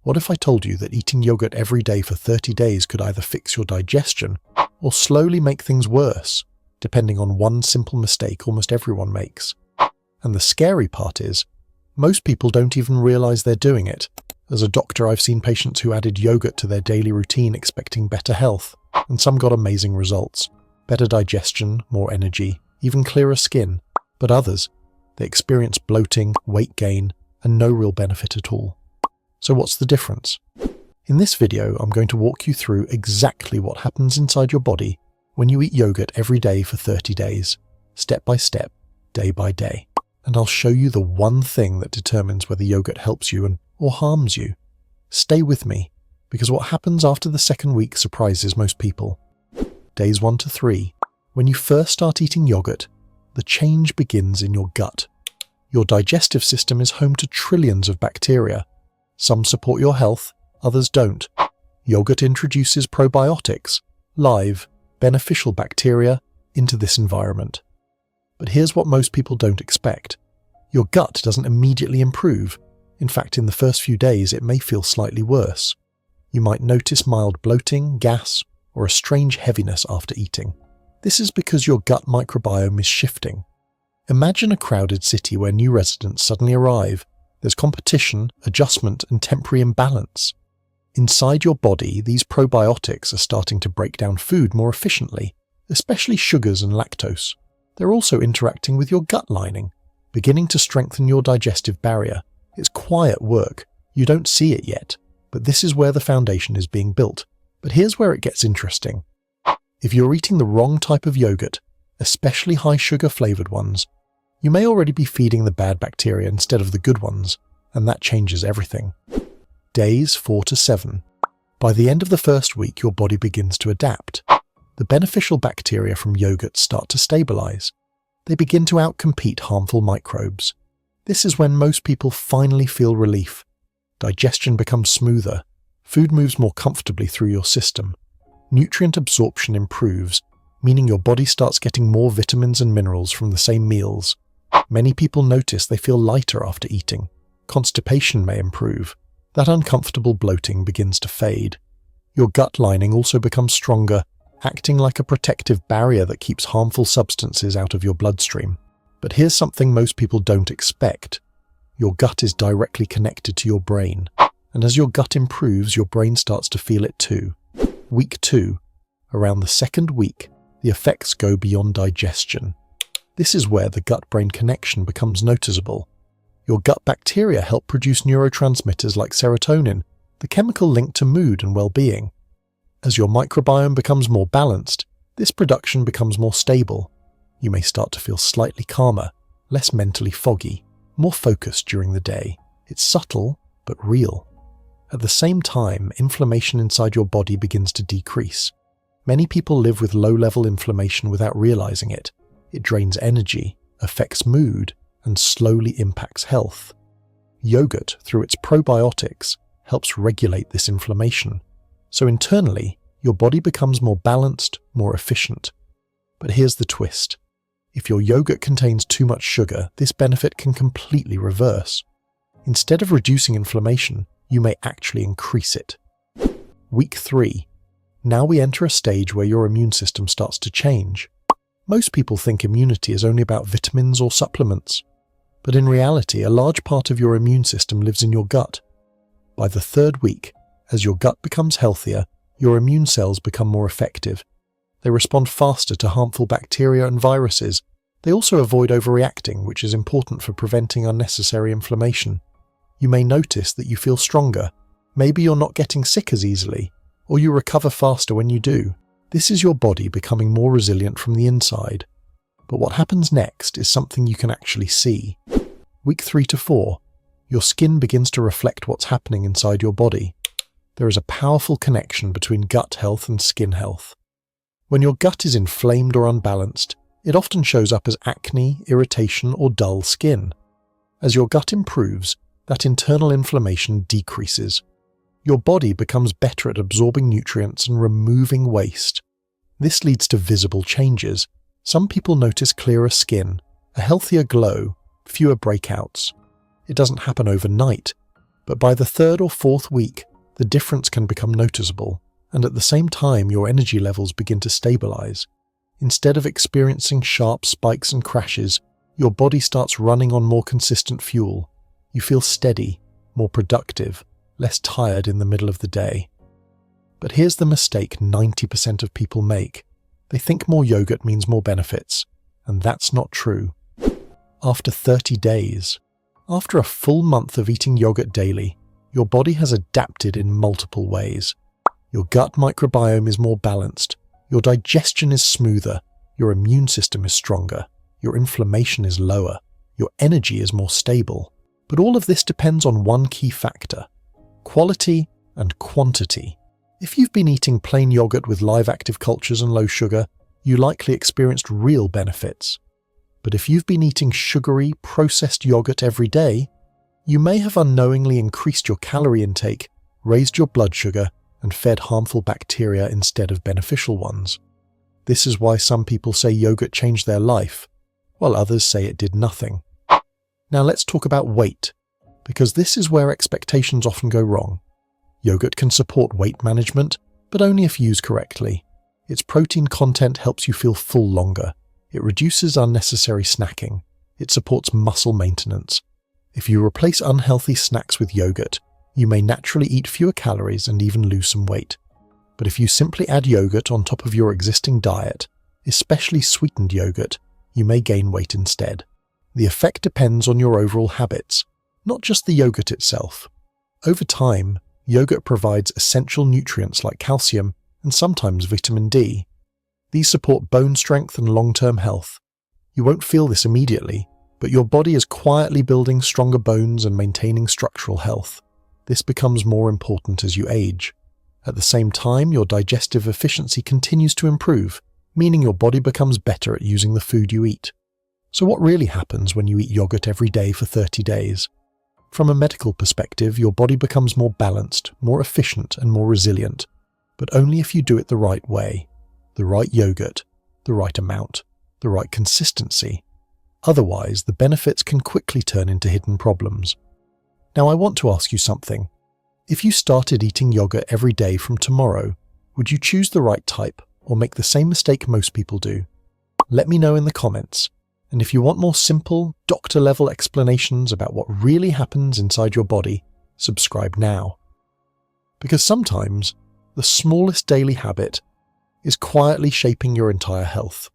What if I told you that eating yogurt every day for 30 days could either fix your digestion or slowly make things worse, depending on one simple mistake almost everyone makes? And the scary part is, most people don't even realize they're doing it. As a doctor, I've seen patients who added yogurt to their daily routine expecting better health, and some got amazing results. Better digestion, more energy, even clearer skin. But others, they experienced bloating, weight gain, and no real benefit at all. So what's the difference? In this video, I'm going to walk you through exactly what happens inside your body when you eat yogurt every day for 30 days, step by step, day by day. And I'll show you the one thing that determines whether yogurt helps you or harms you. Stay with me, because what happens after the second week surprises most people. Days 1 to 3. When you first start eating yogurt, the change begins in your gut. Your digestive system is home to trillions of bacteria. Some support your health, others don't. Yogurt introduces probiotics, live, beneficial bacteria, into this environment. But here's what most people don't expect. Your gut doesn't immediately improve. In fact, in the first few days, it may feel slightly worse. You might notice mild bloating, gas, or a strange heaviness after eating. This is because your gut microbiome is shifting. Imagine a crowded city where new residents suddenly arrive. There's competition, adjustment, and temporary imbalance. Inside your body, these probiotics are starting to break down food more efficiently, especially sugars and lactose. They're also interacting with your gut lining, beginning to strengthen your digestive barrier. It's quiet work. You don't see it yet, but this is where the foundation is being built. But here's where it gets interesting. If you're eating the wrong type of yogurt, especially high sugar flavored ones, you may already be feeding the bad bacteria instead of the good ones, and that changes everything. Days 4 to 7. By the end of the first week, your body begins to adapt. The beneficial bacteria from yogurt start to stabilize. They begin to outcompete harmful microbes. This is when most people finally feel relief. Digestion becomes smoother. Food moves more comfortably through your system. Nutrient absorption improves, meaning your body starts getting more vitamins and minerals from the same meals. Many people notice they feel lighter after eating. Constipation may improve. That uncomfortable bloating begins to fade. Your gut lining also becomes stronger, acting like a protective barrier that keeps harmful substances out of your bloodstream. But here's something most people don't expect. Your gut is directly connected to your brain, and as your gut improves, your brain starts to feel it too. Week 2. Around the second week, the effects go beyond digestion. This is where the gut-brain connection becomes noticeable. Your gut bacteria help produce neurotransmitters like serotonin, the chemical linked to mood and well-being. As your microbiome becomes more balanced, this production becomes more stable. You may start to feel slightly calmer, less mentally foggy, more focused during the day. It's subtle, but real. At the same time, inflammation inside your body begins to decrease. Many people live with low-level inflammation without realizing it. It drains energy, affects mood, and slowly impacts health. Yogurt, through its probiotics, helps regulate this inflammation. So internally, your body becomes more balanced, more efficient. But here's the twist. If your yogurt contains too much sugar, this benefit can completely reverse. Instead of reducing inflammation, you may actually increase it. Week 3. Now we enter a stage where your immune system starts to change. Most people think immunity is only about vitamins or supplements. But in reality, a large part of your immune system lives in your gut. By the third week, as your gut becomes healthier, your immune cells become more effective. They respond faster to harmful bacteria and viruses. They also avoid overreacting, which is important for preventing unnecessary inflammation. You may notice that you feel stronger. Maybe you're not getting sick as easily, or you recover faster when you do. This is your body becoming more resilient from the inside. But what happens next is something you can actually see. Week 3 to 4. Your skin begins to reflect what's happening inside your body. There is a powerful connection between gut health and skin health. When your gut is inflamed or unbalanced, it often shows up as acne, irritation, or dull skin. As your gut improves, that internal inflammation decreases. Your body becomes better at absorbing nutrients and removing waste. This leads to visible changes. Some people notice clearer skin, a healthier glow, fewer breakouts. It doesn't happen overnight. But by the third or fourth week, the difference can become noticeable, and at the same time your energy levels begin to stabilize. Instead of experiencing sharp spikes and crashes, your body starts running on more consistent fuel. You feel steady, more productive, less tired in the middle of the day. But here's the mistake 90% of people make. They think more yogurt means more benefits, and that's not true. After 30 days, after a full month of eating yogurt daily, your body has adapted in multiple ways. Your gut microbiome is more balanced, your digestion is smoother, your immune system is stronger, your inflammation is lower, your energy is more stable. But all of this depends on one key factor: quality and quantity. If you've been eating plain yogurt with live active cultures and low sugar, you likely experienced real benefits. But if you've been eating sugary, processed yogurt every day, you may have unknowingly increased your calorie intake, raised your blood sugar, and fed harmful bacteria instead of beneficial ones. This is why some people say yogurt changed their life, while others say it did nothing. Now let's talk about weight, because this is where expectations often go wrong. Yogurt can support weight management, but only if used correctly. Its protein content helps you feel full longer. It reduces unnecessary snacking. It supports muscle maintenance. If you replace unhealthy snacks with yogurt, you may naturally eat fewer calories and even lose some weight. But if you simply add yogurt on top of your existing diet, especially sweetened yogurt, you may gain weight instead. The effect depends on your overall habits, not just the yogurt itself. Over time, yogurt provides essential nutrients like calcium and sometimes vitamin D. These support bone strength and long-term health. You won't feel this immediately, but your body is quietly building stronger bones and maintaining structural health. This becomes more important as you age. At the same time, your digestive efficiency continues to improve, meaning your body becomes better at using the food you eat. So what really happens when you eat yogurt every day for 30 days? From a medical perspective, your body becomes more balanced, more efficient, and more resilient, but only if you do it the right way. The right yogurt, the right amount, the right consistency. Otherwise, the benefits can quickly turn into hidden problems. Now I want to ask you something. If you started eating yogurt every day from tomorrow, would you choose the right type or make the same mistake most people do? Let me know in the comments. And if you want more simple, doctor-level explanations about what really happens inside your body, subscribe now. Because sometimes, the smallest daily habit is quietly shaping your entire health.